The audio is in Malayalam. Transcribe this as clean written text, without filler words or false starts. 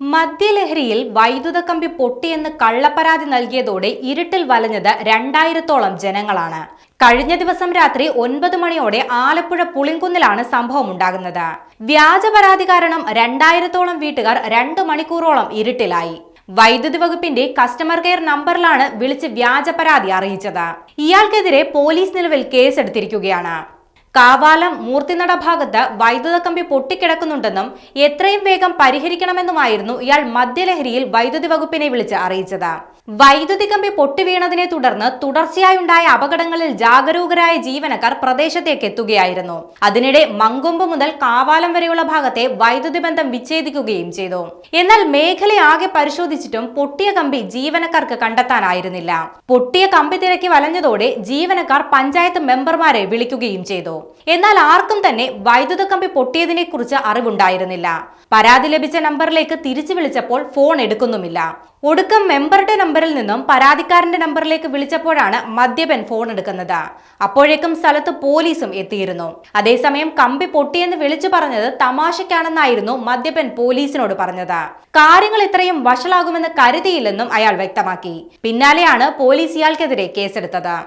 മദ്യലഹരിയിൽ വൈദ്യുത കമ്പി പൊട്ടിയെന്ന് കള്ളപ്പരാതി നൽകിയതോടെ ഇരുട്ടിൽ വലഞ്ഞത് 2000-ഓളം ജനങ്ങളാണ്. കഴിഞ്ഞ ദിവസം രാത്രി 9 മണിയോടെ ആലപ്പുഴ പുളിങ്കുന്നിലാണ് സംഭവം ഉണ്ടാകുന്നത്. വ്യാജ പരാതി കാരണം 2000-ഓളം വീട്ടുകാർ 2 മണിക്കൂറോളം ഇരുട്ടിലായി. വൈദ്യുതി വകുപ്പിന്റെ കസ്റ്റമർ കെയർ നമ്പറിലാണ് വിളിച്ച് വ്യാജ പരാതി അറിയിച്ചത്. ഇയാൾക്കെതിരെ പോലീസ് നിലവിൽ കേസെടുത്തിരിക്കുകയാണ്. കാവാലം മൂർത്തിനട ഭാഗത്ത് വൈദ്യുത കമ്പി പൊട്ടിക്കിടക്കുന്നുണ്ടെന്നും എത്രയും വേഗം പരിഹരിക്കണമെന്നുമായിരുന്നു ഇയാൾ മദ്യലഹരിയിൽ വൈദ്യുതി വകുപ്പിനെ വിളിച്ച് അറിയിച്ചത്. വൈദ്യുതി കമ്പി പൊട്ടിവീണതിനെ തുടർന്ന് തുടർച്ചയായുണ്ടായ അപകടങ്ങളിൽ ജാഗരൂകരായ ജീവനക്കാർ പ്രദേശത്തേക്ക് എത്തുകയായിരുന്നു. അതിനിടെ മങ്കൊമ്പ് മുതൽ കാവാലം വരെയുള്ള ഭാഗത്തെ വൈദ്യുതി ബന്ധം വിച്ഛേദിക്കുകയും ചെയ്തു. എന്നാൽ മേഖലയാകെ പരിശോധിച്ചിട്ടും പൊട്ടിയ കമ്പി ജീവനക്കാർക്ക് കണ്ടെത്താനായിരുന്നില്ല. പൊട്ടിയ കമ്പി തിരക്കി വലഞ്ഞതോടെ ജീവനക്കാർ പഞ്ചായത്ത് മെമ്പർമാരെ വിളിക്കുകയും ചെയ്തു. എന്നാൽ ആർക്കും തന്നെ വൈദ്യുത കമ്പി പൊട്ടിയതിനെ കുറിച്ച് അറിവുണ്ടായിരുന്നില്ല. പരാതി ലഭിച്ച നമ്പറിലേക്ക് തിരിച്ചു വിളിച്ചപ്പോൾ ഫോൺ എടുക്കുന്നുമില്ല. ഒടുക്കം മെമ്പറുടെ നമ്പറിൽ നിന്നും പരാതിക്കാരന്റെ നമ്പറിലേക്ക് വിളിച്ചപ്പോഴാണ് മദ്യപൻ ഫോൺ എടുക്കുന്നത്. അപ്പോഴേക്കും സ്ഥലത്ത് പോലീസും എത്തിയിരുന്നു. അതേസമയം കമ്പി പൊട്ടിയെന്ന് വിളിച്ചു പറഞ്ഞത് തമാശയ്ക്കാണെന്നായിരുന്നു മദ്യപൻ പോലീസിനോട് പറഞ്ഞത്. കാര്യങ്ങൾ ഇത്രയും വഷളാകുമെന്ന് കരുതിയില്ലെന്നും അയാൾ വ്യക്തമാക്കി. പിന്നാലെയാണ് പോലീസ് ഇയാൾക്കെതിരെ കേസെടുത്തത്.